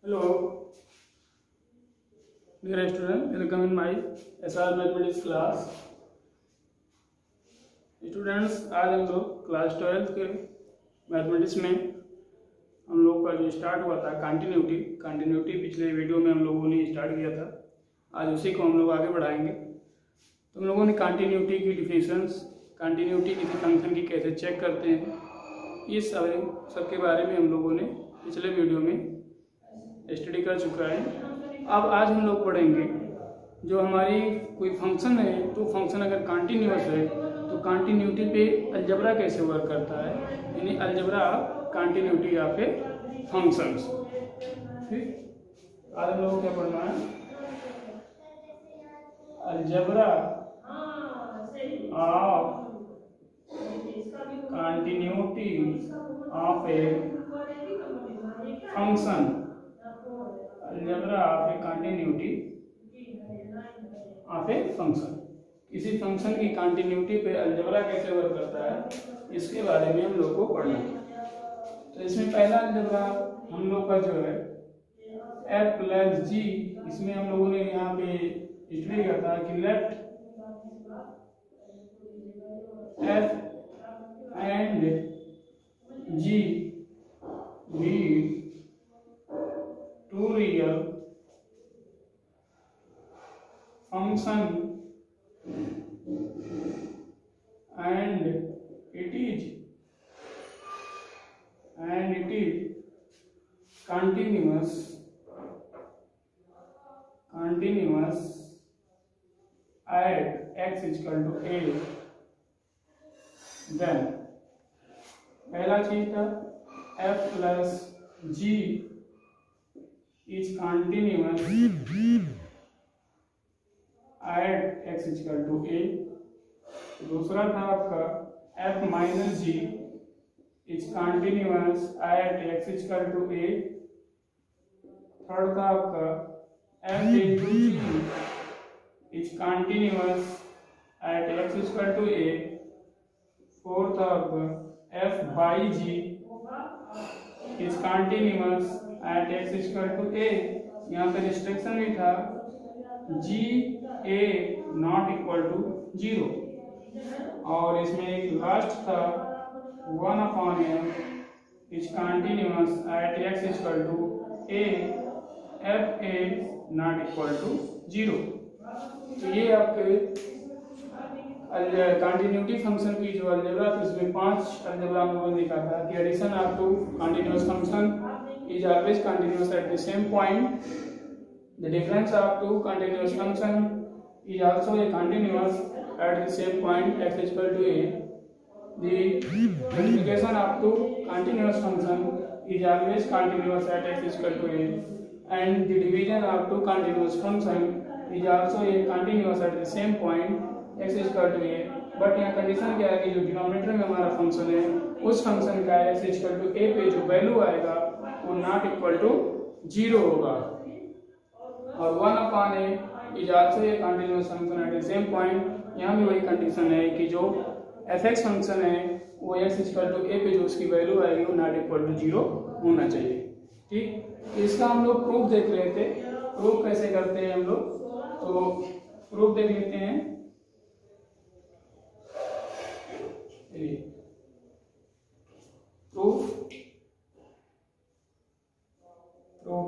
Hello, dear student, welcome in my SR mathematics class. Students, आज हम लोग class 12 के मैथमेटिक्स में हम लोग का जो स्टार्ट हुआ था कंटिन्यूटी पिछले वीडियो में हम लोगों ने स्टार्ट किया था। आज उसी को हम लोग आगे बढ़ाएंगे। तो हम लोगों ने कंटिन्यूटी की डिफिनेशंस, कंटिन्यूटी किसी फंक्शन की कैसे चेक करते हैं, इस सब के बारे में हम लोगों ने पिछले वीडियो में स्टडी कर चुका है। अब आज हम लोग पढ़ेंगे जो हमारी कोई फंक्शन है, तो फंक्शन अगर कंटिन्यूअस है तो कंटिन्यूटी पे अलजेब्रा कैसे वर्क करता है, यानी अलजेब्रा कंटिन्यूटी या फिर फंक्शंस। ठीक, आज हम लोगों को क्या पढ़ना है? Algebra of continuity of a function. Algebra of A continuity of a function. किसी फंक्शन की कंटिन्यूटी पे अलजेब्रा कैसे वर्क करता है, इसके बारे में हम लोग को पढ़ना है। तो इसमें पहला अलजेब्रा हम लोग का जो है f प्लस जी, इसमें हम लोगों ने यहाँ पे स्टडी किया था कि let f and g be two real function and it is continuous at x is equal to a, then पहला चीज था f plus g is continuous at x is equal to a। दूसरा था आपका f minus g is continuous at x is equal to a। Third था आपका f into g is continuous at x is equal to a। Fourth था आपका f by g is continuous at x is equal to a। यहाँ पे restriction भी था g a not equal to 0। और इसमें एक लास्ट था 1/m is continuous at x is equal to a f a not equal to 0। तो ये आपके कंटिन्यूटी फंक्शन की जो अलजेब्रा थी, इसमें 5 अलजेब्रा हम लोगों ने देखा था कि addition of two continuous function is always continuous at the same point, the difference of two continuous function is also a continuous at the same point x is equal to a, the multiplication of two continuous function is always continuous at x is equal to a, and the division of two continuous function is also a continuous at the same point x is equal to a। But यहाँ condition क्या है कि जो denominator में हमारा function है, उस function का x is equal to a पे जो वैल्यू आएगा वो नॉट इक्वल टू 0 होगा। और 1/a is also A continuous function at the same point. यहाँ भी वही कंडीशन है कि जो fx फंक्शन है वो x is equal to a पे जो उसकी वैल्यू आएगी वो नॉट इक्वल टू 0 होना चाहिए। ठीक, इसका हम लोग प्रूफ देख रहे थे। प्रूफ कैसे करते हैं हम लोग, तो प्रूफ देख लेते हैं। प्रूफ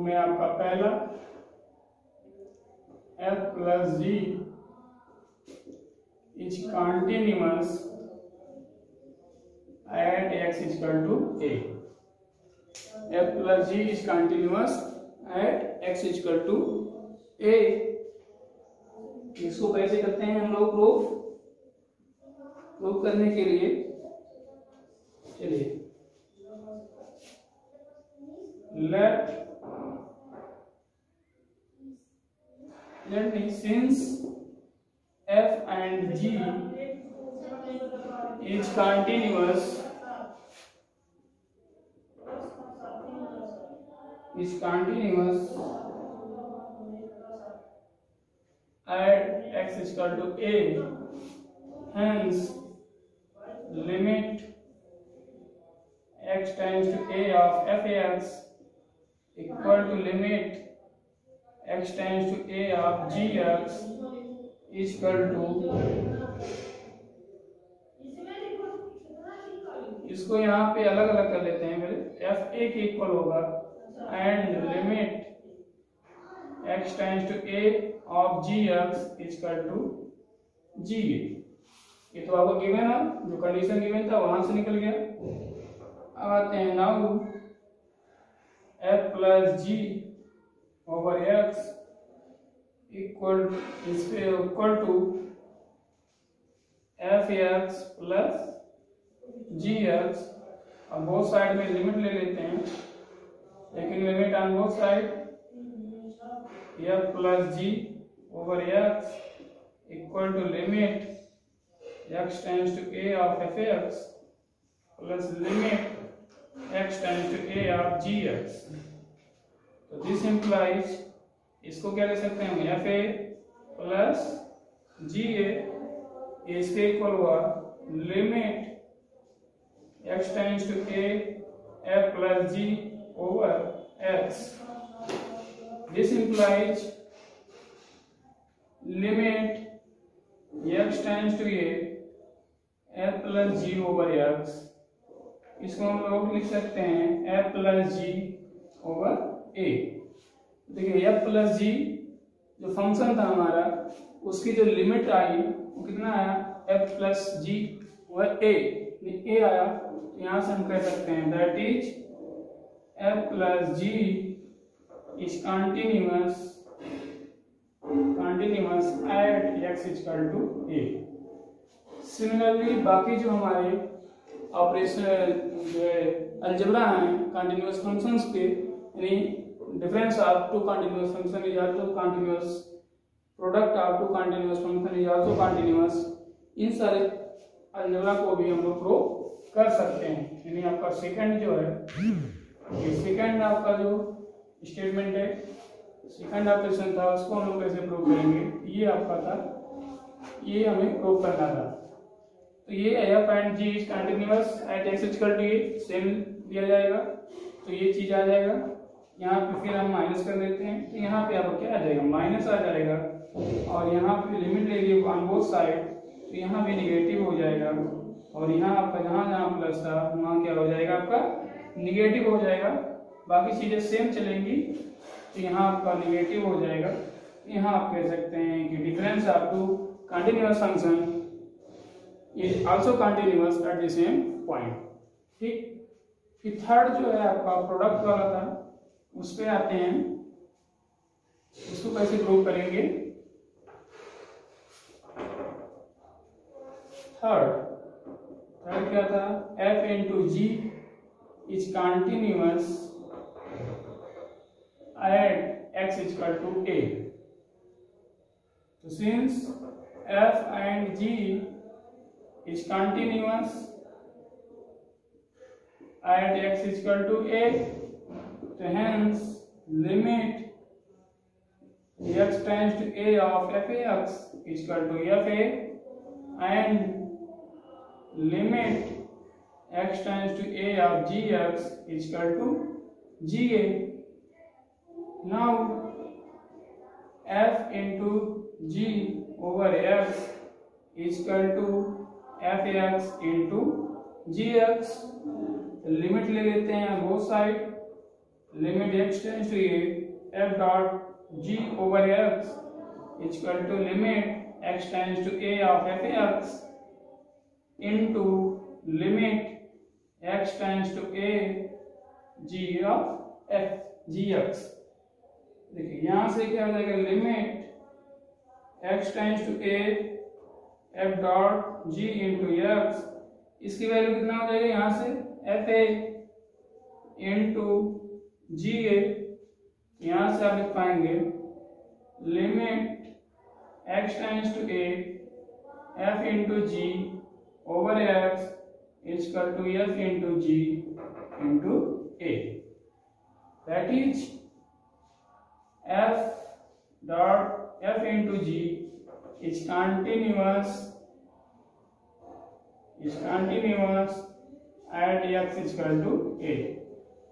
में आपका पहला f plus g is continuous at x is equal to a। f plus g is continuous at x is equal to a। इसको कैसे करते हैं हम लोग प्रूफ करने के लिए? चलिए, let me, since f and g is continuous at x is equal to a, hence limit x tends to a of f(x) equal to limit x tends to a of gx equal to, इसको यहाँ पे अलग अलग कर लेते हैं फिर, f a के इक्वल होगा and limit x tends to a of gx equal to ga। ये तो आपको गिवन है, जो कंडीशन गिवन था वहां से निकल गया। अब आते हैं now f plus g over x equal to f x plus g x. अब बोथ साइड में लिमिट ले लेते हैं, लेकिन limit on both side f plus g over x equal to limit x tends to a of f x plus limit x tends to a of g x. तो this implies, इसको क्या ले सकते हैं हम, एफ ए प्लस जी ए, इसके equal हुआ limit x tends to a f plus g over x। This implies limit x tends to a f plus g over x, इसको हम लोग लिख सकते हैं f plus g over a। देखिए f plus g जो function था हमारा, उसकी जो लिमिट आई वो कितना आया, f plus g over a, a आया। तो यहाँ से हम कह सकते हैं that is f plus g is continuous at x equal to a। Similarly बाकी जो हमारे ऑपरेशन जो है अलजेब्रा हैं कंटिन्यूअस फंक्शंस के, यानी difference of two continuous function is also continuous, product of two continuous function is also continuous, इन सारे अलजेब्रा को भी हम लोग प्रूव कर सकते हैं। यानी आपका सेकंड जो है, ये सेकंड आपका जो स्टेटमेंट है, सेकंड ऑपरेशन था, उसको हम लोग कैसे प्रूव करेंगे, ये आपका था, ये हमें प्रूव करना था। तो ये f and g is continuous at x equal to a, same दिया जाएगा, तो ये चीज आ जाएगा। यहाँ पे फिर हम माइनस कर देते हैं, तो यहाँ पे आपको क्या आ जाएगा, माइनस आ जाएगा, और यहाँ पे लिमिट ले ली ऑन बोथ साइड, तो यहाँ भी निगेटिव हो जाएगा, और यहाँ आपका जहाँ जहाँ प्लस था वहाँ क्या हो जाएगा, आपका निगेटिव हो जाएगा। बाकी चीजें सेम चलेंगी, तो यहाँ आपका निगेटिव हो जाएगा। यहाँ आप कह सकते हैं कि difference of two continuous function is also continuous at the same point. ठीक, फिर थर्ड जो है आपका प्रोडक्ट वाला था, उस पे आते हैं, उसको कैसे प्रूव करेंगे। थर्ड क्या था, f into g is continuous at x equal to a। तो since f and g is continuous at x is equal to a, so hence limit x tends to a of f a x is equal to f a, and limit x tends to a of g x is equal to g a. Now f into g over x is equal to f x into g x. Limit ले लेते हैं both side, limit x tends to a f dot g over x equal to limit x tends to a of f x into limit x tends to a g of f g x. देखिए यहां से क्या हो जाएगा, limit x tends to a f dot g into x, इसकी value कितना हो जाएगा, यहां से एफ ए इंटू जी ए। यहां से आप लिख पाएंगे limit x tends to a f into g over x equal to f into g into a. That is f dot f into g is continuous at x is equal to a।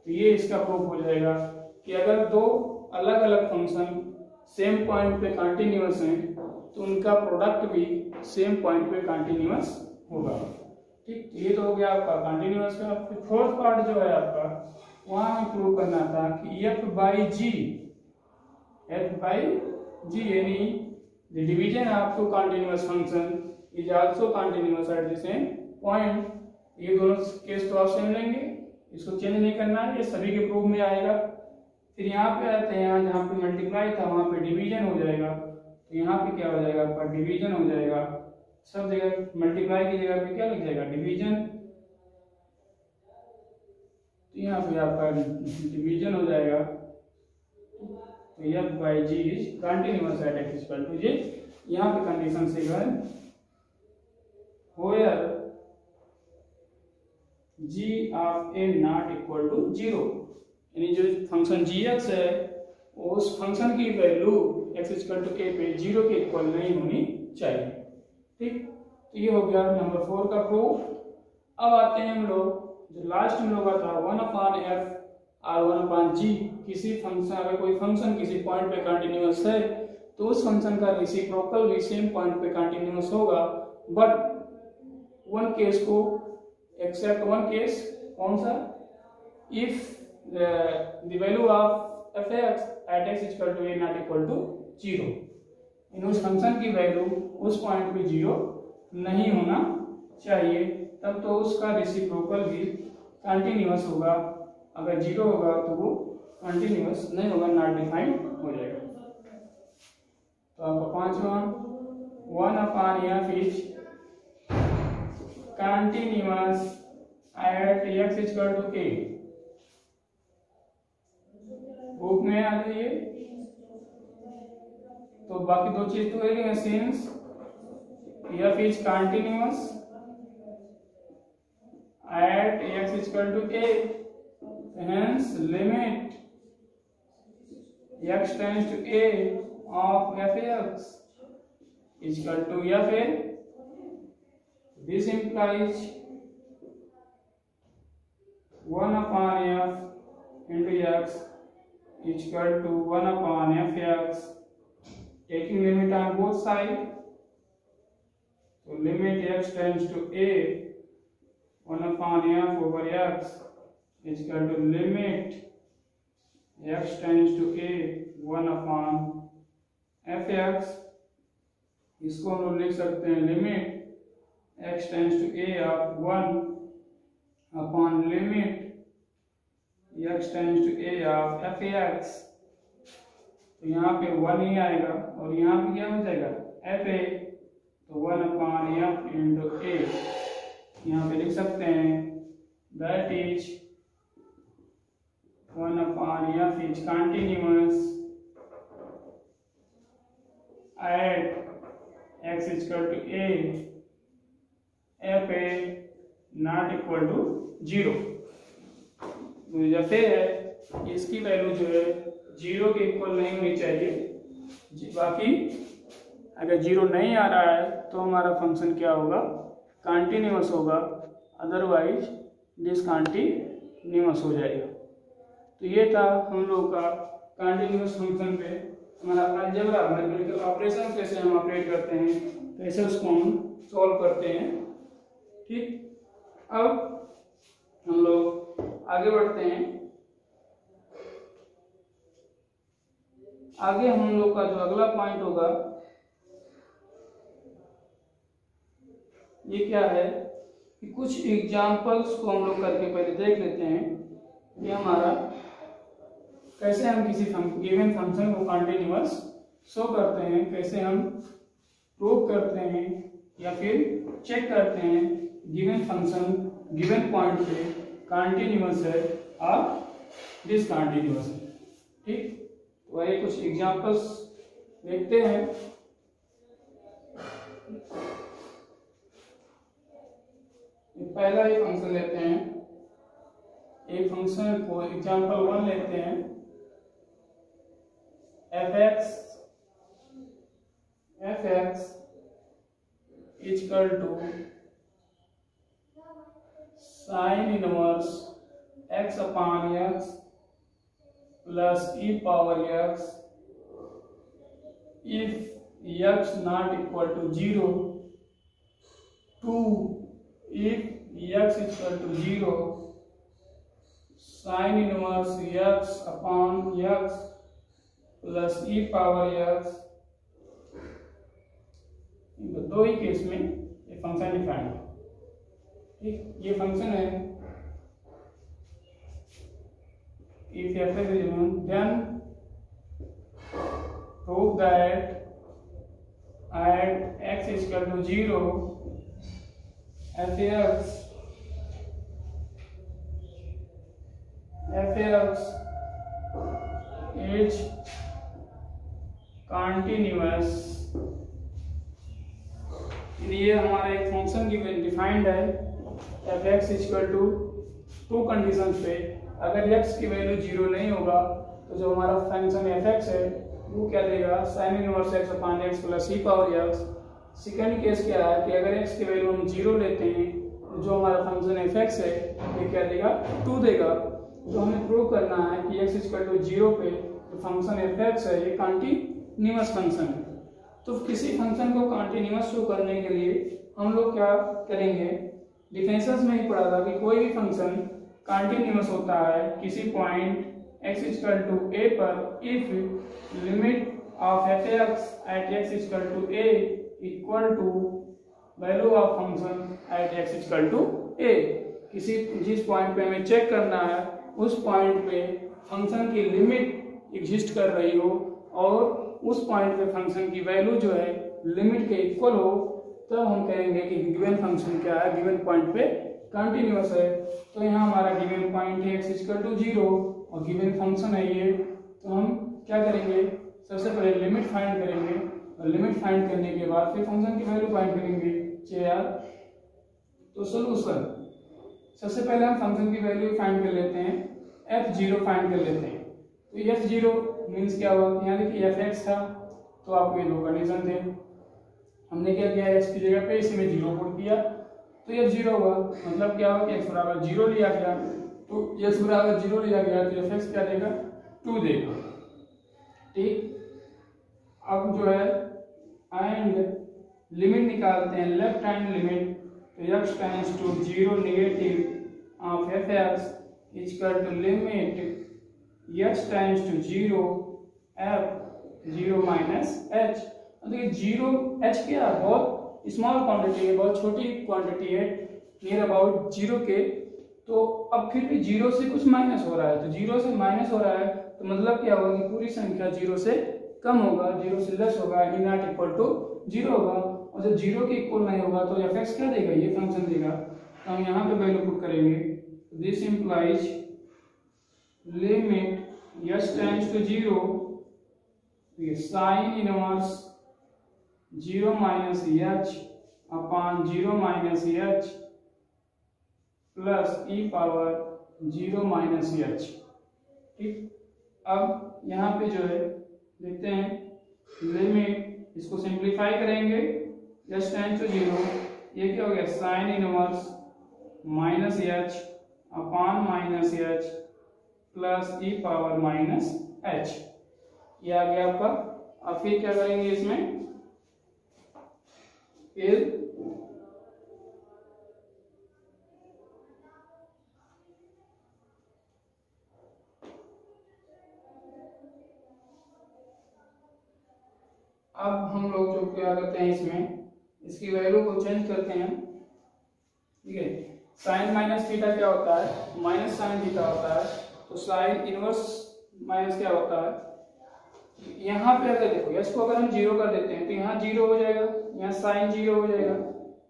तो ये इसका proof हो जाएगा कि अगर दो अलग अलग फंक्शन सेम पॉइंट पे कंटिन्यूअस हैं तो उनका प्रोडक्ट भी सेम पॉइंट पे कंटिन्यूअस होगा। ठीक, ये तो हो गया आपका कंटिन्यूअस का। फिर फोर्थ पार्ट जो है आपका, वहां हमें प्रूव करना था कि एफ बाई जी यानी the division of two continuous function is also continuous at the same point. ये दोनों केस तो आप सेम लेंगे, इसको चेंज नहीं करना है, ये सभी के प्रूफ में आएगा। फिर यहाँ पे आते हैं, यहाँ जहाँ पे मल्टीप्लाई था वहां पे डिवीजन हो जाएगा, तो यहाँ पे क्या हो जाएगा आपका डिवीजन हो जाएगा। सब जगह मल्टीप्लाई की जगह पे क्या लग जाएगा डिवीजन, तो यहाँ पे आपका डिवीजन हो जाएगा। तो f by g is continuous at x equal to g. यहाँ पे कंडीशन से है where g of a not equal to zero, यानी जो फंक्शन जी एक्स है उस फंक्शन की value x equal to a पे जीरो के इक्वल नहीं होनी चाहिए। ठीक, तो ये हो गया नंबर 4 का प्रूफ। अब आते हैं हम लोग, जो लास्ट में लोग था 1/f और 1/g। किसी फंक्शन, अगर कोई फंक्शन किसी पॉइंट पे कंटिन्यूअस है तो उस फंक्शन का रेसिप्रोकल भी सेम पॉइंट पे कंटिन्यूअस होगा, बट वन केस को एक्सेप्ट वन केस, कौन सा, if the value of f x at x equal to a not equal to zero, इन उस फंक्शन की वैल्यू उस पॉइंट पे जीरो नहीं होना चाहिए, तब तो उसका रेसिप्रोकल भी कंटिन्यूअस होगा। अगर जीरो होगा तो वो कंटिन्यूअस नहीं होगा, नॉट डिफाइंड हो जाएगा। तो आपका पांचवा 1/f is continuous at x equal to a। Book में आ जाइए, तो बाकी दो चीज तो है, since f is continuous at x is equal to a, hence limit x tends to a of f(x) is equal to fa. This implies 1/f into x is equal to 1/fx, taking limit on both sides. So limit x tends to a 1/f over x is equal to limit x tends to a 1/fx। इसको हम लोग लिख सकते हैं limit x tends to a of 1 upon limit x tends to a of f(x). तो यहाँ पे 1 ही आएगा और यहाँ पे क्या हो जाएगा fa, तो 1/f into a यहाँ पे लिख सकते हैं, that is 1/f is continuous at x is equal to a, fa not equal to 0। तो जो fa है इसकी वैल्यू जो है 0 के इक्वल नहीं होनी चाहिए। बाकी अगर 0 नहीं आ रहा है तो हमारा फंक्शन क्या होगा, कंटिन्यूअस होगा, अदरवाइज डिसकंटिन्यूअस हो जाएगा। तो ये था हम लोग का कंटिन्यूअस फंक्शन पे हमारा अलजेब्रा, मैथमेटिकल ऑपरेशन कैसे हम ऑपरेट करते हैं, कैसे उसको हम सॉल्व करते हैं। ठीक, अब हम लोग आगे बढ़ते हैं। आगे हम लोग का जो अगला पॉइंट होगा ये क्या है कि कुछ एग्जांपल्स को हम लोग करके पहले देख लेते हैं कि हमारा कैसे हम किसी गिवन फंक्शन को कंटिन्यूअस शो करते हैं, कैसे हम प्रूव करते हैं या फिर चेक करते हैं गिवन फंक्शन गिवन पॉइंट पे कंटिन्यूअस है और डिसकंटिन्यूअस है। ठीक, तो ये कुछ एग्जांपल्स देखते हैं। पहला एक फंक्शन लेते हैं, एक फंक्शन को एग्जांपल 1 लेते हैं, f(x) is equal to sin inverse x upon x plus e power x if x not equal to 0, 2 if x is equal to 0 sin inverse x upon x plus e power x। दो ही case में ये function define है। ठीक, ये function है if f is given then prove that at x is equal to 0 f is continuous. ये हमारा एक फंक्शन डिफाइंड है f x equal to two condition पे। अगर x की वैल्यू 0 नहीं होगा तो जो हमारा फंक्शन एफ एक्स है वो क्या देगा, साइन इनवर्स x अपान x प्लस ई पावर x। सेकंड केस क्या है कि अगर x की वैल्यू हम 0 लेते हैं तो जो हमारा फंक्शन एफ एक्स है ये क्या देगा, 2 देगा। तो हमें प्रूव करना है कि x इक्वल टू 0 पे जो फंक्शन एफ एक्स है ये कंटिन्यूअस फंक्शन है। तो किसी फंक्शन को कंटिन्यूअस शो करने के लिए हम लोग क्या करेंगे, डिफरेंसेस में ही पढ़ा था कि कोई भी फंक्शन कंटिन्यूअस होता है किसी point x equal to a पर if limit of f x at x equal to a equal to value of function at x equal to a। किसी जिस पॉइंट पे हमें चेक करना है उस पॉइंट पे फंक्शन की लिमिट एग्जिस्ट कर रही हो और उस पॉइंट पे फंक्शन की वैल्यू जो है लिमिट के इक्वल हो, तब हम कहेंगे कि गिवन फंक्शन क्या है, गिवन पॉइंट पे कंटिन्यूअस है। तो यहाँ हमारा गिवन पॉइंट है x इक्वल टू 0 और गिवन फंक्शन है ये। तो हम क्या करेंगे, सबसे पहले लिमिट फाइंड करेंगे और लिमिट फाइंड करने के बाद फिर फंक्शन की वैल्यू फाइंड करेंगे। तो सोल्यूशन, सबसे पहले हम फंक्शन की वैल्यू फाइंड कर लेते हैं, f0 फाइंड कर लेते हैं। तो f0 मीन्स क्या हुआ, यहाँ देखिए fx था तो आपको ये दो कंडीशन थे, हमने क्या किया x की जगह पे इसी में 0 पुट किया तो f0 हुआ। मतलब क्या हुआ कि x बराबर 0 लिया गया, तो x बराबर 0 लिया गया तो fx क्या देगा, 2 देगा। ठीक, अब जो है एंड लिमिट निकालते हैं, लेफ्ट हैंड लिमिट, तो x tends to 0 negative of fx equal to limit x tends to 0 f 0 minus h। देखिए 0 h क्या है, बहुत स्मॉल क्वांटिटी है, बहुत छोटी क्वांटिटी है, नियर अबाउट 0 के। तो अब फिर भी 0 से कुछ माइनस हो रहा है, तो 0 से माइनस हो रहा है तो मतलब क्या होगा कि पूरी संख्या 0 से कम होगा, 0 से लेस होगा, यानी नॉट इक्वल टू 0 होगा। और जब 0 के इक्वल नहीं होगा तो fx क्या देगा, ये फंक्शन देगा। तो हम यहाँ पे वैल्यू पुट करेंगे, this implies limit x tends to 0 sine inverse 0 minus h upon 0 minus h plus e power 0 minus h। ठीक, अब यहाँ पे जो है देखते हैं लिमिट, इसको सिंप्लीफाई करेंगे, x टेंड्स टू 0, ये क्या हो गया, sine inverse minus h upon minus h plus e power minus h, ये आ गया आपका। अब फिर क्या करेंगे इसमें, फिर अब हम लोग जो क्या करते हैं इसमें इसकी वैल्यू को चेंज करते हैं। ठीक है, साइन माइनस थीटा क्या होता है, माइनस साइन थीटा होता है, तो साइन इनवर्स माइनस क्या होता है, यहाँ पे अगर देखो x को अगर हम 0 कर देते हैं तो यहाँ 0 हो जाएगा, यहाँ साइन 0 हो जाएगा,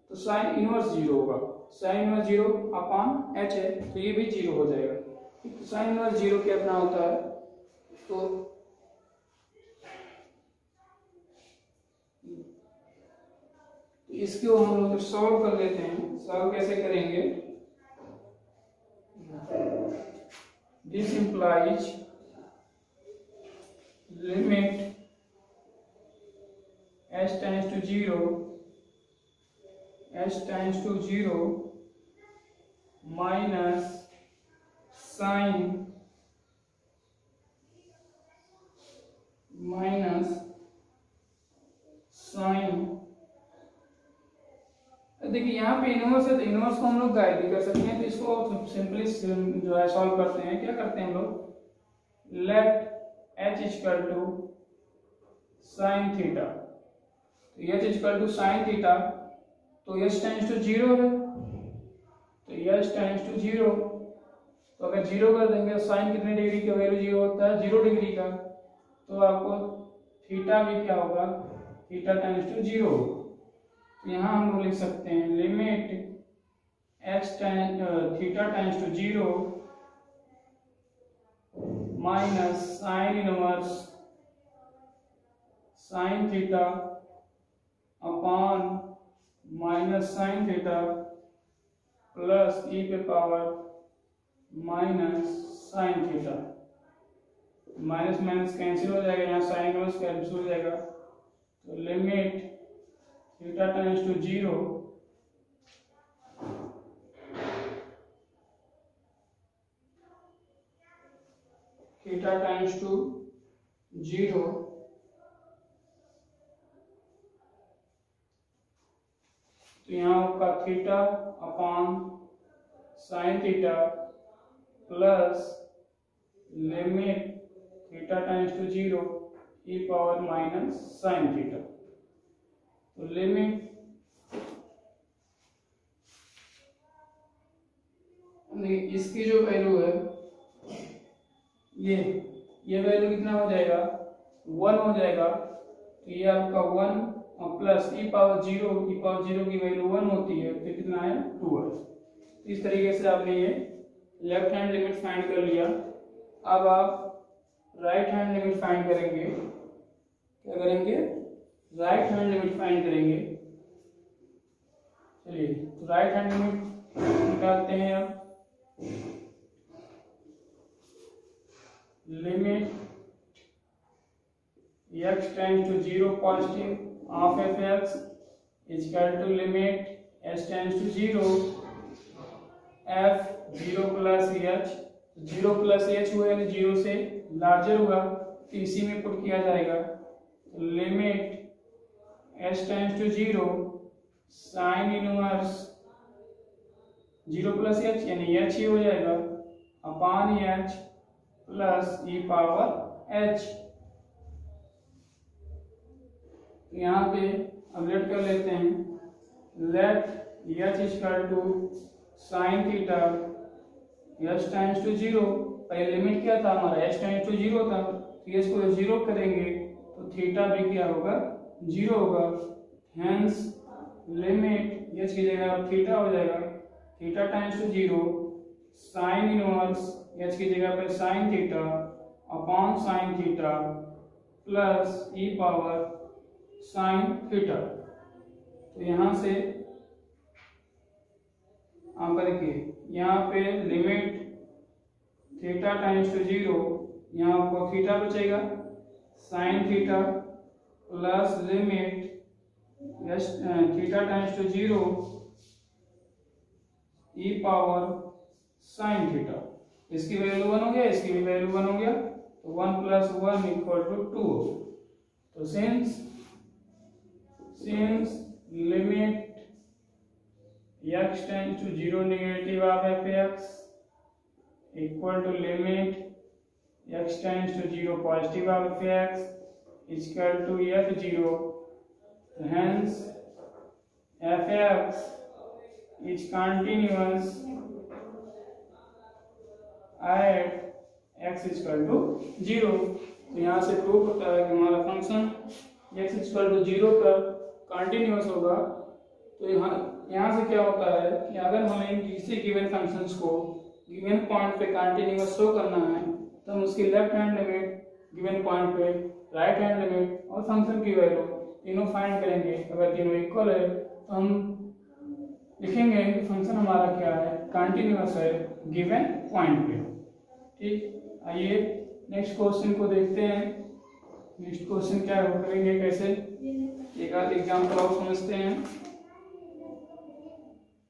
तो साइन इनवर्स 0 होगा, साइन इनवर्स 0 अपान h है तो ये भी 0 हो जाएगा। तो साइन इनवर्स 0 क्या अपना होता है, तो इसको हम लोग सॉल्व कर लेते हैं। सॉल्व कैसे करेंगे, this implies limit h tends to 0 minus sine minus sine. देखिए यहाँ पे इनवर्स है तो इनवर्स को हम लोग गाइड भी कर सकते हैं, तो इसको सिंपली जो है सॉल्व करते हैं। क्या करते हैं हम लोग, let h equal to sine theta, तो h equal to sine theta, तो h टेंड्स टू 0 है, तो h टेंड्स टू 0, तो अगर 0 कर देंगे तो साइन कितने डिग्री का वैल्यू 0 होता है, 0 डिग्री का, तो आपको थीटा भी क्या होगा, थीटा टेंड्स टू 0। तो यहाँ हम लोग लिख सकते हैं limit theta tends to 0 minus sine inverse sine theta upon minus sine theta plus e पे power minus sine theta. Minus minus cancel हो जाएगा, यहाँ साइन इनवर्स कैंसिल हो जाएगा, तो limit theta tends to 0 theta tends to 0 तो यहाँ आपका theta upon sine theta plus limit theta tends to 0 e power minus sine theta. तो लिमिट इसकी जो वैल्यू है ये वैल्यू कितना हो जाएगा, 1 हो जाएगा, तो ये आपका 1 और प्लस e पावर 0 की वैल्यू 1 होती है, तो कितना है 2 है। इस तरीके से आपने ये लेफ्ट हैंड लिमिट फाइंड कर लिया। अब आप राइट हैंड लिमिट फाइंड करेंगे। क्या करेंगे, राइट हैंड लिमिट फाइंड करेंगे। चलिए तो राइट हैंड लिमिट निकालते हैं। अब limit x tends to 0 positive of f(x) equal to limit s tends to 0 f 0 plus h, 0 plus h हुआ है, 0 से लार्जर हुआ, तो इसी में पुट किया जाएगा। Limit s tends to 0 sine inverse 0 plus h यानी h ही हो जाएगा upon h plus e power h। यहाँ पे अब लेट कर लेते हैं, let h equal to sine theta h tends to 0। पहले लिमिट क्या था हमारा, h टेंड्स टू 0 था, तो इसको 0 करेंगे तो थीटा भी क्या होगा, 0 होगा। हेंस लिमिट h की जगह थीटा हो जाएगा, theta tends to 0 sine inverse h की जगह पे sine theta upon sine theta plus e power sine theta. तो यहाँ से आप देखिए, यहाँ पे लिमिट थीटा टेंड्स टू 0, यहाँ आपको थीटा बचेगा sine theta plus limit theta tends to 0 e power sine theta. इसकी वैल्यू 1 हो गया, इसकी भी वैल्यू 1 हो गया, तो 1 प्लस 1 इक्वल टू 2। तो since limit x tends to 0 negative of f(x) equal to limit x tends to 0 positive of f(x) equal to f(0), hence f(x) is continuous at x equal to 0। तो यहाँ से prove होता है कि हमारा function x equal to 0 पर continuous होगा। तो यहाँ से क्या होता है कि अगर हमें किसी गिवन फंक्शंस को गिवन पॉइंट पे कंटिन्यूअस शो करना है तो हम उसकी left hand limit given point पे, राइट हैंड लिमिट और फंक्शन की वैल्यू तीनों फाइंड करेंगे। अगर तीनों इक्वल है तो हम लिखेंगे कि फंक्शन हमारा क्या है, कंटिन्यूअस है गिवन पॉइंट पे। ठीक, आइए नेक्स्ट क्वेश्चन को देखते हैं। नेक्स्ट क्वेश्चन क्या करेंगे, कैसे, एक आध एग्जाम्पल और समझते हैं।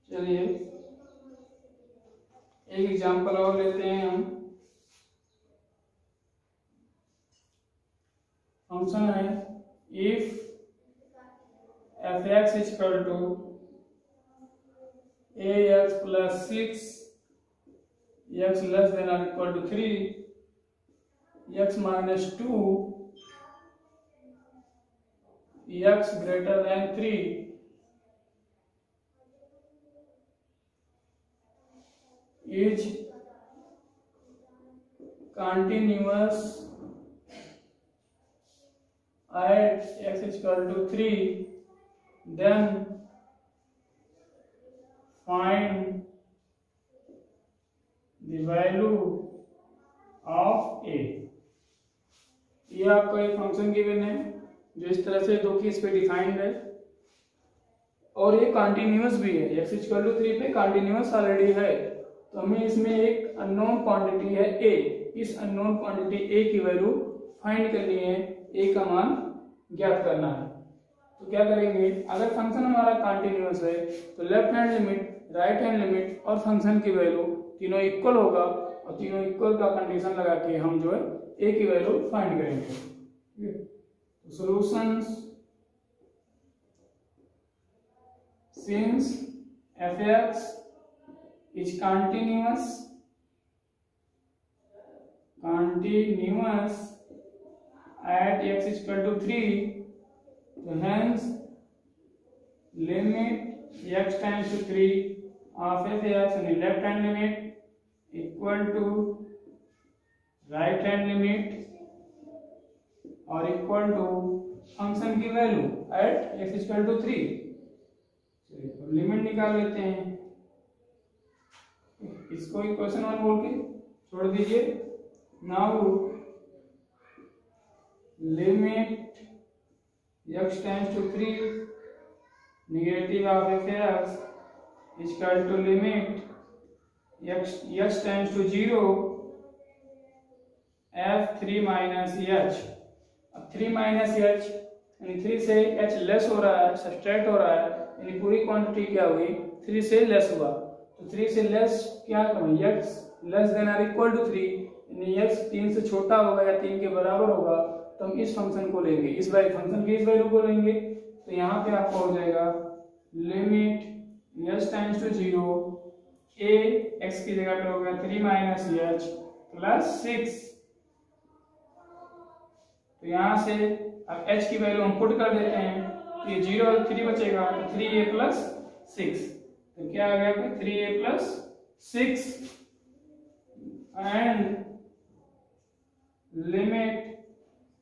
चलिए एक एग्जाम्पल और लेते हैं हम। फंक्शन है if f x is equal to a x plus 6 x less than और equal to 3 x minus 2 x greater than 3 is continuous at x is equal to 3, then find the value of a। ये आपका एक function given है जो इस तरह से दो केस पे डिफाइंड है और ये कंटिन्यूअस भी है। x इक्वल टू 3 पे कंटिन्यूअस ऑलरेडी है, तो हमें इसमें एक अननोन क्वांटिटी है a, इस अननोन क्वांटिटी a की वैल्यू फाइंड करनी है, a का मान ज्ञात करना है। तो क्या करेंगे, अगर फंक्शन हमारा कंटिन्यूअस है तो left hand limit, right hand limit और फंक्शन की वैल्यू तीनों इक्वल होगा और तीनों इक्वल का कंडीशन लगा के हम जो है a की वैल्यू फाइंड करेंगे। तो solutions since f(x) is continuous at x is equal to 3, so hence limit x tends to 3 of f(x) and the left hand limit equal to right hand limit or equal to function की value at x is equal to 3। Limit निकाल लेते हैं, इसको equation 1 बोल के छोड़ दीजिए। Now limit x tends to 3 negative of f(x) is equal to limit x tends to 0 f3 minus h। अब 3 माइनस h यानी 3 से h लेस हो रहा है, सब्ट्रैक्ट हो रहा है, यानी पूरी क्वांटिटी क्या हुई, 3 से लेस हुआ। तो 3 से लेस क्या करें, x लेस देन और इक्वल टू 3, यानी x 3 से छोटा होगा या 3 के बराबर होगा, तो हम इस फंक्शन को लेंगे, इस फंक्शन की इस वैल्यू को लेंगे। तो यहाँ पे आपका हो जाएगा limit x tends to 0 a x की जगह पे होगा 3 माइनस h प्लस 6। तो यहाँ से अब h की वैल्यू हम पुट कर देते हैं, तो ये 0 और 3 बचेगा, तो 3a प्लस 6। तो क्या आ गया, 3a plus 6 and limit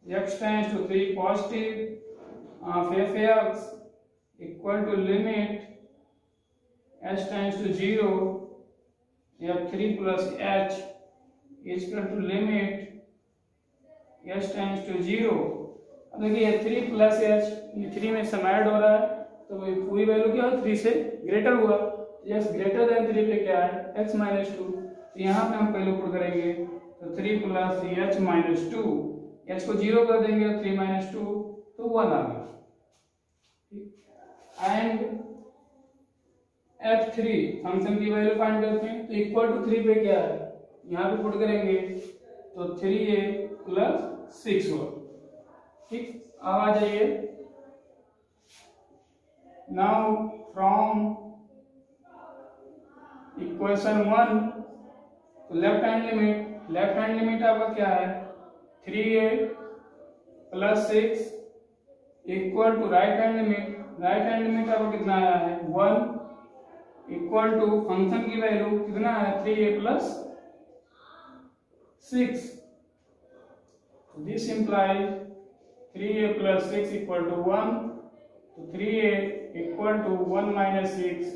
x tends to 3 positive of f(x) equal to limit h tends to 0 f3 plus h equal to limit h tends to 0। अब देखिए 3 प्लस h 3 में सम ऐड हो रहा है, तो पूरी वैल्यू क्या है, 3 से ग्रेटर हुआ। x ग्रेटर देन 3 पे क्या है, x माइनस 2। तो यहाँ पे हम पहले पुट करेंगे, तो 3 प्लस h माइनस 2, h को 0 कर देंगे, 3 माइनस 2 तो 1 आ गया। एंड f3 फंक्शन की वैल्यू फाइंड करते हैं, तो इक्वल टू 3 पे क्या है, यहाँ पे पुट करेंगे, तो 3a प्लस 6 होगा। ठीक, अब आ जाइए, नाउ फ्रॉम इक्वेशन 1, तो लेफ्ट हैंड लिमिट आपका क्या है, 3a plus 6 equal to right hand limit आपका कितना आया है, 1 इक्वल टू फंक्शन की वैल्यू कितना है, 3a plus 6। This implies 3a plus 6 equal to 1, so 3a equal to 1 minus 6,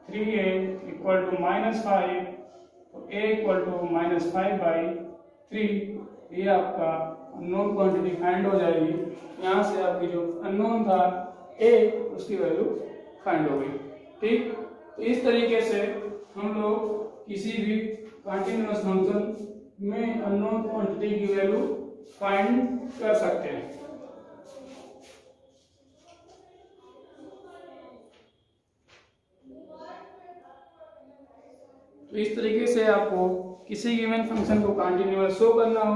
3a equal to minus 5, तो a equal to minus 5 by 3। ये आपका अननोन क्वांटिटी फाइंड हो जाएगी। यहाँ से आपकी जो अननोन था a, उसकी वैल्यू फाइंड हो गई। ठीक, तो इस तरीके से हम लोग किसी भी कंटीन्यूअस फंक्शन में अननोन क्वांटिटी की वैल्यू फाइंड कर सकते हैं। तो इस तरीके से आपको किसी गिवन फंक्शन को कंटीन्यूअस शो करना हो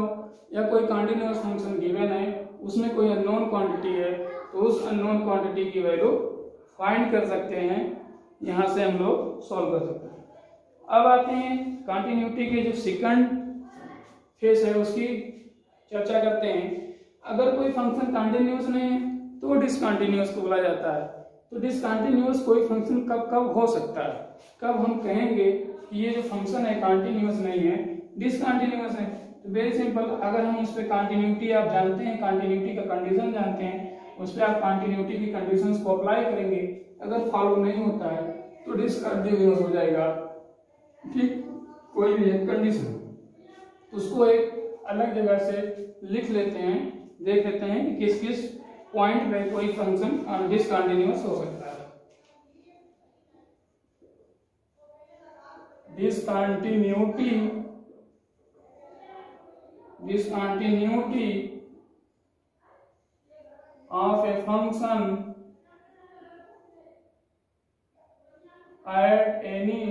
या कोई कंटीन्यूअस फंक्शन गिवन है उसमें कोई अननोन क्वांटिटी है तो उस अननोन क्वांटिटी की वैल्यू फाइंड कर सकते हैं, यहाँ से हम लोग सॉल्व कर सकते हैं। अब आते हैं कंटिन्यूटी के जो सेकंड फेस है उसकी चर्चा करते हैं। अगर कोई फंक्शन कंटिन्यूअस नहीं है तो डिसकंटिन्यूअस को बोला जाता है। तो डिसकंटिन्यूअस कोई फंक्शन कब कब हो सकता है, कब हम कहेंगे कि ये जो फंक्शन है कंटिन्यूअस नहीं है, डिसकंटिन्यूअस है। तो वेरी सिंपल, अगर हम उस पर कंटिन्यूटी, आप जानते हैं कंटिन्यूटी का कंडीशन जानते हैं, उस पर आप कंटिन्यूटी की कंडीशंस को अप्लाई करेंगे, अगर फॉलो नहीं होता है तो डिसकंटिन्यूअस हो जाएगा। ठीक, कोई भी एक कंडीशन, उसको एक अलग जगह से लिख लेते हैं, देख लेते हैं कि किस किस पॉइंट पे कोई फंक्शन डिसकंटिन्यूअस हो सकता है। discontinuity of a function at any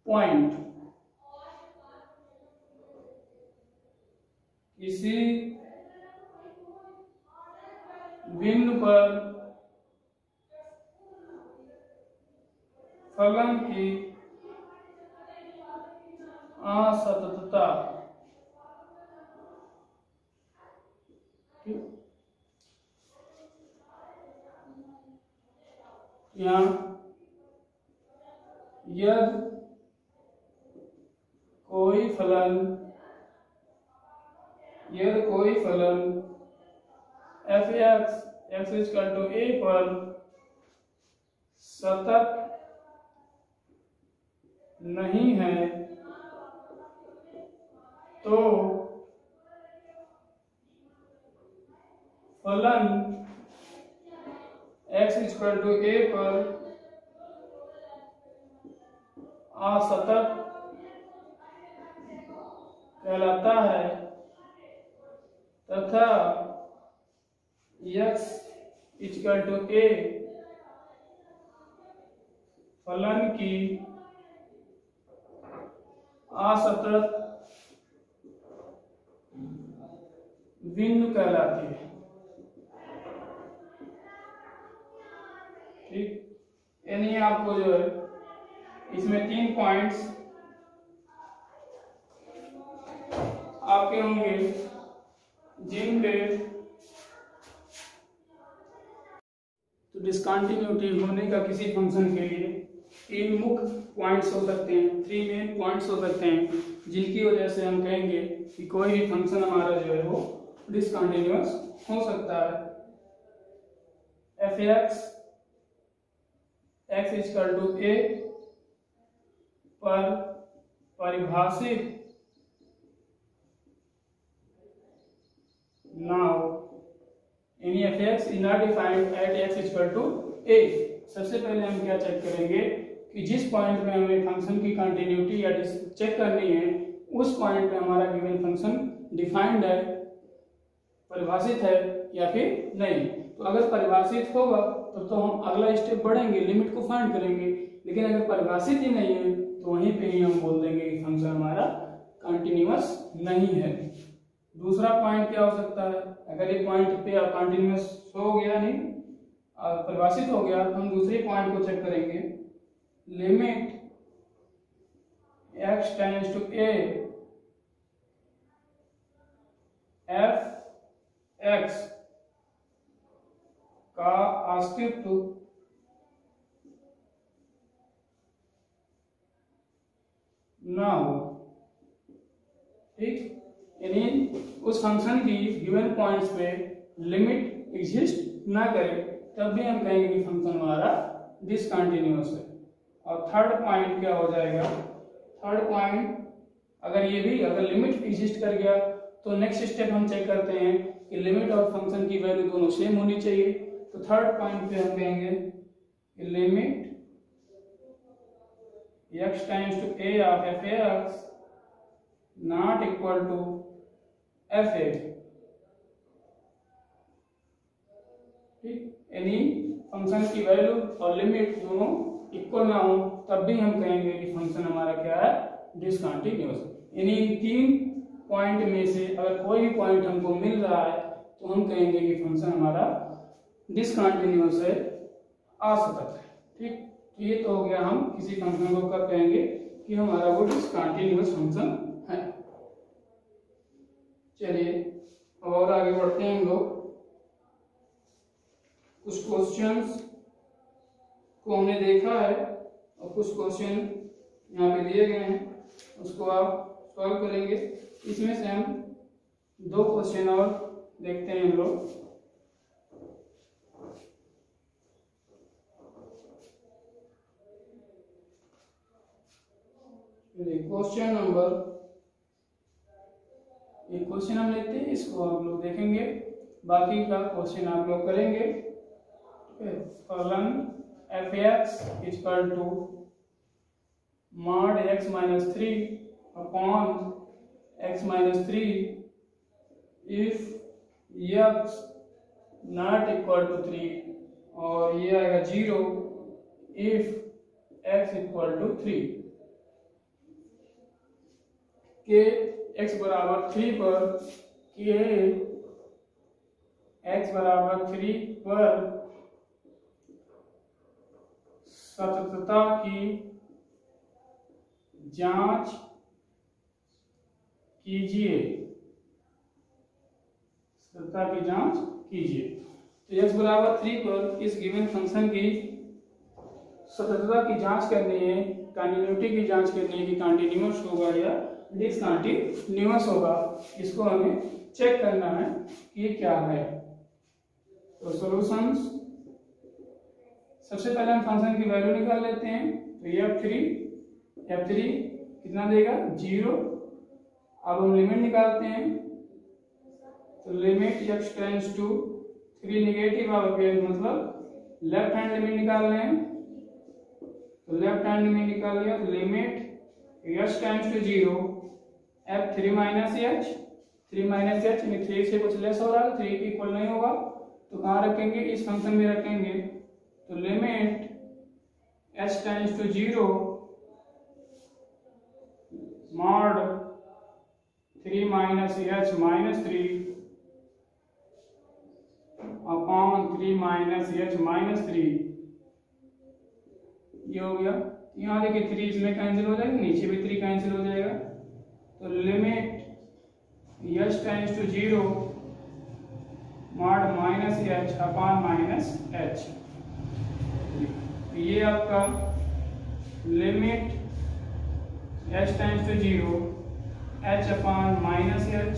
point, किसी बिंदु पर फलन की असततता, यहाँ यदि कोई फलन f(x) x=a पर सतत नहीं है तो फलन x=a पर असतत कहलाता है तथा x=a फलन की असतत बिंदु कहलाती है। ठीक, यानी आपको जो है इसमें 3 पॉइंट्स आपके होंगे जिन पे तो डिसकंटिन्यूटी होने का किसी फंक्शन के लिए 3 मुख्य पॉइंट्स हो सकते हैं, 3 मेन पॉइंट्स हो सकते हैं, जिनकी वजह से हम कहेंगे कि कोई भी फंक्शन हमारा जो है वो डिसकंटिन्यूअस हो सकता है। f(x) x=a पर परिभाषित now any f(x) is not defined at x=a। सबसे पहले हम क्या चेक करेंगे कि जिस पॉइंट में हमें फंक्शन की कंटिन्यूटी या चेक करनी है उस पॉइंट पे हमारा गिवन फंक्शन डिफाइंड है, परिभाषित है या फिर नहीं। तो अगर परिभाषित होगा तो हम अगला स्टेप बढ़ेंगे, लिमिट को फाइंड करेंगे, लेकिन अगर परिभाषित ही नहीं है तो वहीं पे ही हम बोल देंगे कि फंक्शन हमारा कंटिन्यूअस नहीं है। दूसरा पॉइंट क्या हो सकता है, अगर ये पॉइंट पे कंटिन्यूअस हो गया नहीं, परिभाषित हो गया, तो हम दूसरे पॉइंट को चेक करेंगे, लिमिट x→a f(x) का अस्तित्व ना हो। ठीक, यानी उस फंक्शन की गिवन पॉइंट्स पे लिमिट एग्जिस्ट ना करे तब भी हम कहेंगे कि फंक्शन हमारा डिसकंटिन्यूअस है। और थर्ड पॉइंट क्या हो जाएगा, थर्ड पॉइंट अगर लिमिट एग्जिस्ट कर गया तो नेक्स्ट स्टेप हम चेक करते हैं कि लिमिट और फंक्शन की वैल्यू दोनों सेम होनी चाहिए। तो थर्ड पॉइंट पे हम कहेंगे कि limit x→a of f(x) not equal to f(a)। ठीक, यानी फंक्शन की वैल्यू और लिमिट दोनों इक्वल ना हो तब भी हम कहेंगे कि फंक्शन हमारा क्या है, डिसकंटिन्यूअस। यानी 3 पॉइंट में से अगर कोई भी पॉइंट हमको मिल रहा है तो हम कहेंगे कि फंक्शन हमारा डिसकंटिन्यूअस है, असतत है। ठीक, तो ये तो हो गया हम किसी फंक्शन को कब कहेंगे कि हमारा वो डिसकंटिन्यूअस फंक्शन है। चलिए अब और आगे बढ़ते हैं हम लोग। कुछ क्वेश्चंस को हमने देखा है और कुछ क्वेश्चन यहाँ पे दिए गए हैं, उसको आप सॉल्व करेंगे। इसमें से हम 2 क्वेश्चन और देखते हैं हम लोग। क्वेश्चन नंबर, एक क्वेश्चन हम लेते हैं, इसको आप लोग देखेंगे, बाकी का क्वेश्चन आप लोग करेंगे। फलन f(x) equal to mod x minus 3 upon x minus 3 if x not equal to 3, और ये आएगा 0 if x equal to 3। के x बराबर 3 पर, के x बराबर 3 पर सततता की जांच कीजिए, सततता की जांच कीजिए। तो x बराबर 3 पर इस गिवन फंक्शन की सततता की जांच करनी है, कंटिन्यूटी की जांच करनी है कि कंटिन्यूअस होगा या डिसकंटिन्यूअस होगा। इसको हमें चेक करना है कि ये क्या है। तो सॉल्यूशंस, सबसे पहले हम फंक्शन की वैल्यू निकाल लेते हैं। तो f3 कितना देगा 0। अब हम लिमिट निकालते हैं, तो limit x tends to 3 negative अब मतलब लेफ्ट हैंड लिमिट निकाल रहे हैं। तो लेफ्ट हैंड लिमिट निकाल लिया, तो limit x tends to 0 f3 minus h, 3 minus h यानी 3 से कुछ लेस हो रहा है, 3 के इक्वल नहीं होगा, तो कहाँ रखेंगे, इस फंक्शन में रखेंगे। तो limit h tends to 0 mod 3 minus h minus 3 upon 3 minus h minus 3, ये हो गया। यहाँ देखिए 3 इसमें कैंसिल हो जाएगा, नीचे भी 3 कैंसिल हो जाएगा। तो limit h tends to 0 mod minus h upon minus h, ये आपका limit h tends to 0 h upon minus h,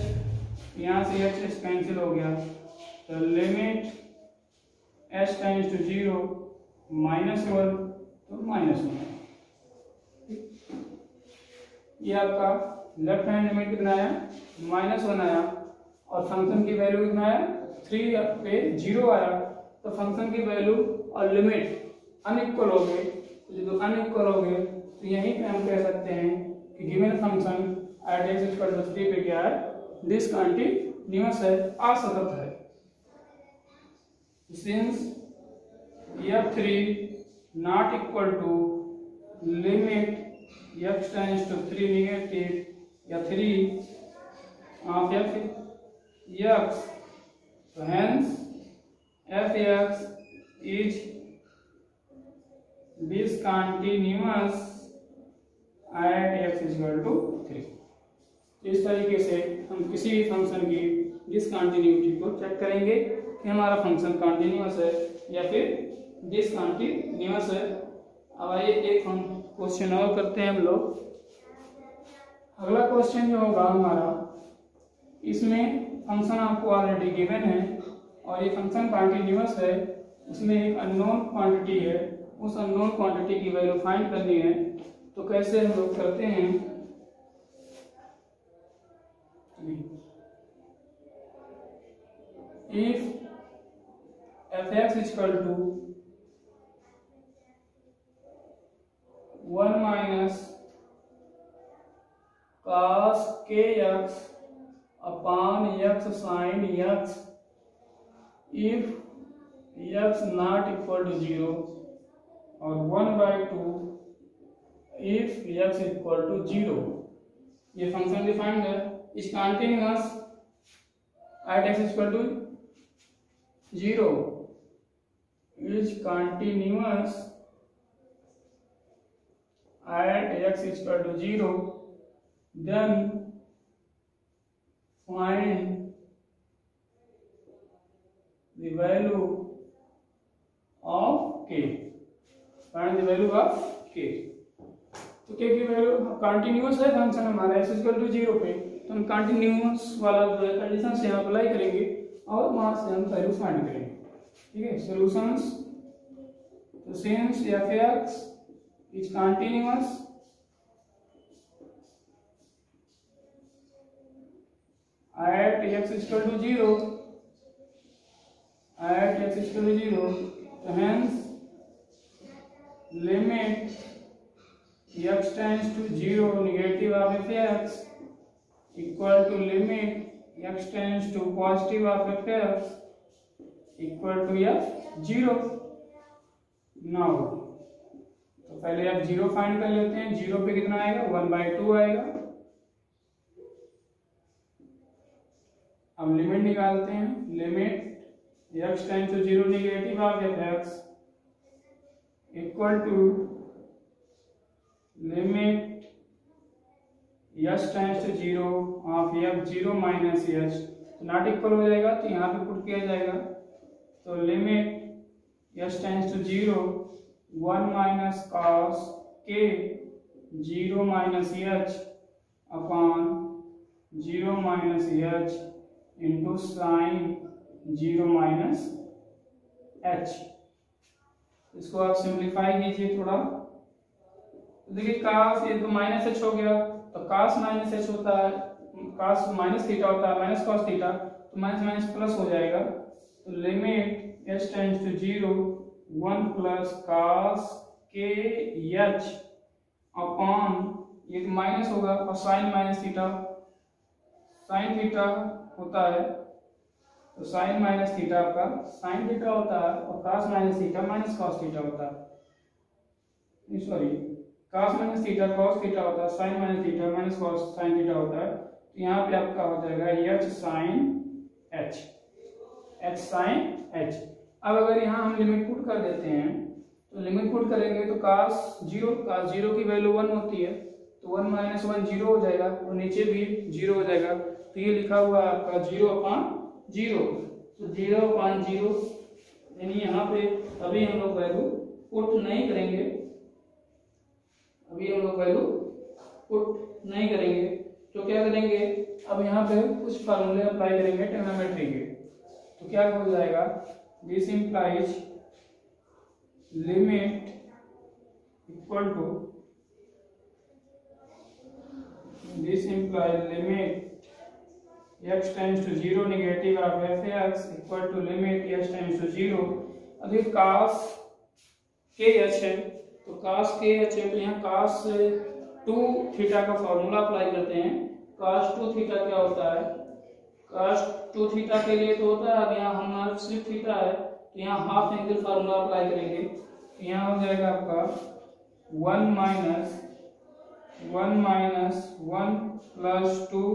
यहाँ से h कैंसिल हो गया। तो लिमिट h टेंड्स टू 0 -1, तो -1। ये आपका लेफ्ट हैंड लिमिट कितना आया, -1 आया, और फंक्शन की वैल्यू कितना आया, 3 पे 0 आया। तो फंक्शन की वैल्यू और लिमिट अनइक्वल हो गए। तो जो अनइक्वल हो गए तो यहीं पे हम कह सकते हैं कि given function at x equal to 3 पे क्या है, डिसकंटिन्यूअस है, असतत है। Since f3 not equal to limit x tends to 3 negative या 3 of f(x), so hence f(x) is discontinuous at x equal to 3। इस तरीके से हम किसी भी फंक्शन की डिसकंटिन्यूटी को चेक करेंगे कि हमारा फंक्शन कंटिन्यूअस है या फिर डिसकंटिन्यूअस है। अब आइए एक हम क्वेश्चन और करते हैं हम लोग। अगला क्वेश्चन जो होगा हमारा, इसमें फंक्शन आपको ऑलरेडी गिवन है और ये फंक्शन कंटिन्यूअस है, उसमें एक अननोन क्वांटिटी है, उस अननोन क्वांटिटी की वैल्यू फाइंड करनी है। तो कैसे हम लोग करते हैं, if f(x) equal to 1 minus cos kx upon x sin x, if x not equal to 0, और 1/2 if x equal to 0। ये फंक्शन डिफाइंड है, is continuous at x equal to 0, is continuous at x equal to 0, then find the value of k. Find the value of k. तो k की value continuous है function हमारा x equal to 0 पे, तो हम continuous वाला जो है कंडीशन से हम अप्लाई करेंगे और वहां से हम वैल्यू फाइंड करेंगे। ठीक है, सॉल्यूशंस। तो since f(x) is continuous at x is equal to 0, at x is equal to 0, so hence limit x tends to 0 negative of f(x) equal to limit x tends to positive of f(x) equal to f(0). now तो पहले f(0) find कर लेते हैं। 0 पे कितना आएगा, 1/2 आएगा। अब लिमिट निकालते हैं। Limit x tends to 0 negative of f(x) equal to limit x tends to 0 of f(0 minus h), not equal हो जाएगा तो यहाँ पे पुट किया जाएगा। तो limit x tends to 0 1 minus cos k 0 minus h upon 0 minus h into sine 0 minus h। इसको आप सिंप्लीफाई कीजिए थोड़ा। तो देखिए cos, ये तो माइनस h हो गया, तो cos माइनस h होता है, cos माइनस थीटा होता है, माइनस cos थीटा, तो माइनस माइनस प्लस हो जाएगा। तो limit h tends to 0 1 plus cos k h upon, ये तो माइनस होगा और sine minus theta, sine theta होता है, तो साइन माइनस थीटा आपका साइन थीटा होता है और cos minus theta minus cos theta होता है। Sorry, cos minus theta cos theta होता है, sine minus theta minus cos sine theta होता है। तो यहाँ पे आपका हो जाएगा h sine h, h sine h। अब अगर यहाँ हम लिमिट पुट कर देते हैं, तो लिमिट पुट करेंगे तो cos 0 की वैल्यू 1 होती है, तो 1 माइनस 1 0 हो जाएगा और नीचे भी 0 हो जाएगा। तो ये लिखा हुआ है आपका 0/0, तो 0/0, यानी यहाँ पे अभी हम लोग वैल्यू पुट नहीं करेंगे, अभी हम लोग वैल्यू पुट नहीं करेंगे। तो क्या करेंगे, अब यहाँ पे कुछ फार्मूले अप्लाई करेंगे ट्रिग्नोमेट्री के। तो क्या हो जाएगा, this implies limit equal to, this implies limit x tends to 0 negative of f(x) equal to limit x tends to 0। अभी cos kh है, तो cos kh है, तो यहाँ cos 2 थीटा का फॉर्मूला अप्लाई करते हैं। cos 2 थीटा क्या होता है, cos 2 थीटा के लिए तो होता है, अब यहाँ हमारा सिर्फ थीटा है, तो यहाँ हाफ एंगल फार्मूला अप्लाई करेंगे। तो यहाँ हो जाएगा आपका 1 minus 1 plus 2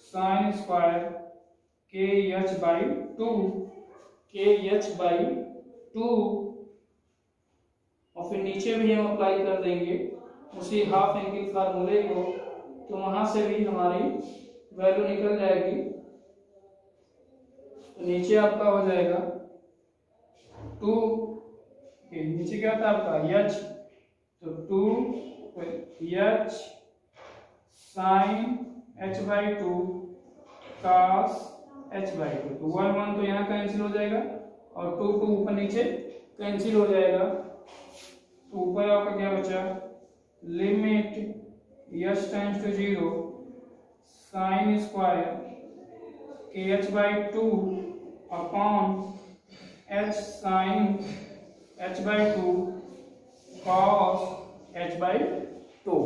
sign square kh/2 और फिर नीचे भी हम अप्लाई कर देंगे उसी हाफ एंगल फार्मूले को, तो वहां से भी हमारी वैल्यू निकल जाएगी। तो नीचे आपका हो जाएगा 2, नीचे क्या था आपका h, तो 2h sign h/2 cos h/2, तो 1 1 तो यहाँ कैंसिल हो जाएगा और 2 2 ऊपर नीचे कैंसिल हो जाएगा। तो ऊपर आपका क्या बचा, limit h tends to 0 sine square kh/2 upon h sine h/2 cos h/2,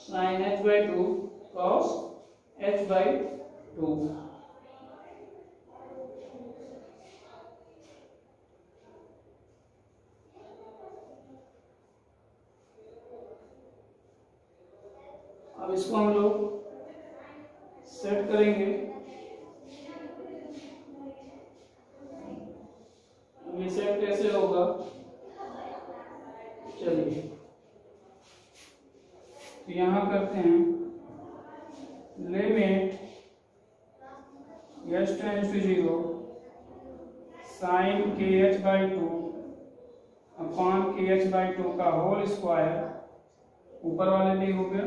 साइन h/2 cos h/2। अब इसको हम लोग सेट करेंगे। ये सेट कैसे होगा, चलिए तो यहां करते हैं limit s tends to 0 sin kh/2 upon kh/2 का होल स्क्वायर, ऊपर वाले भी हो गया,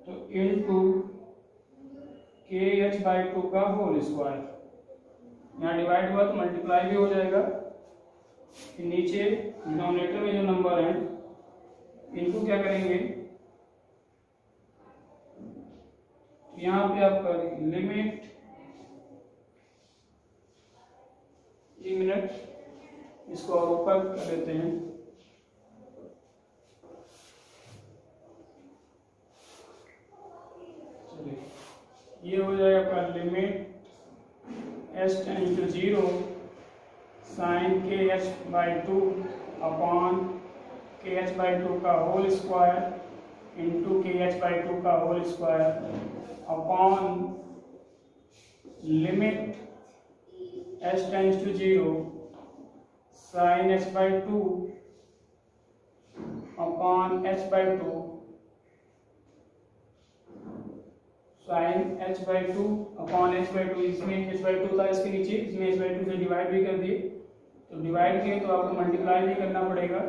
तो इनटू kh/2 का होल स्क्वायर। यहाँ डिवाइड हुआ तो मल्टीप्लाई भी हो जाएगा। नीचे डिनोमिनेटर में जो नंबर है इनको क्या करेंगे, यहाँ पे आप करेंगे लिमिट, एक मिनट इसको और ऊपर कर देते हैं, चलिए ये हो जाएगा आपका limit s tends to 0 sin kh/2 upon kh/2 का होल स्क्वायर इंटू kh/2 का whole square upon limit s tends to 0 sin h/2 upon h/2 sin h/2 upon h/2, इसमें h/2 था इसके नीचे, इसमें h/2 से डिवाइड भी कर दिए, तो डिवाइड किए तो आपको मल्टीप्लाई भी करना पड़ेगा।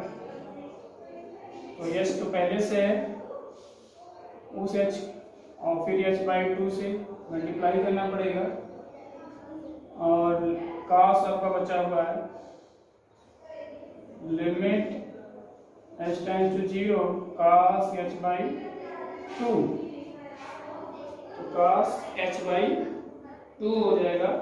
तो s तो पहले से है उस h और फिर h/2 से मल्टीप्लाई करना पड़ेगा, और cos आपका बचा हुआ है limit s tends to 0 cos h/2, तो cos h/2 हो जाएगा।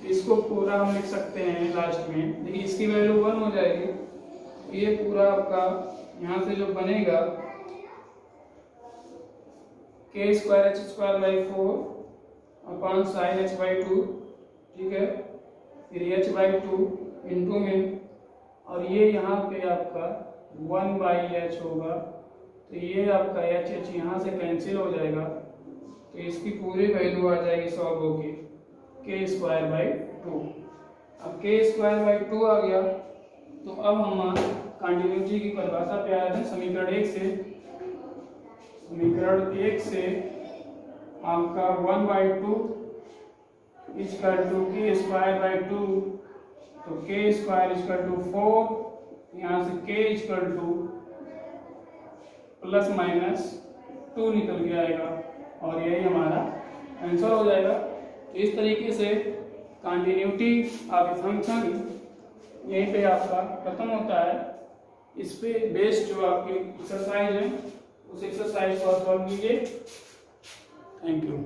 इसको पूरा हम लिख सकते हैं लास्ट में, देखिए इसकी वैल्यू 1 हो जाएगी। ये पूरा आपका यहाँ से जो बनेगा k²h²/4 अपॉन sin h/2, ठीक है, फिर h/2 इंटू में, और ये यहाँ पे आपका 1/h होगा, तो ये आपका h यहाँ से कैंसिल हो जाएगा, तो इसकी पूरी वैल्यू आ जाएगी सॉल्व होगी k²/2। अब k²/2 आ गया, तो अब हम कंटिन्यूटी की परिभाषा पे आए थे समीकरण 1 से। समीकरण 1 से आपका 1/2 = k²/2, तो k² = 4, यहाँ से k ± ±2 निकल के आएगा, और यही हमारा आंसर हो जाएगा। तो इस तरीके से कंटिन्यूटी ऑफ फंक्शन यहीं पे आपका खत्म होता है। इस पे बेस्ड जो आपकी एक्सरसाइज है उस एक्सरसाइज को सॉल्व कीजिए। Thank you.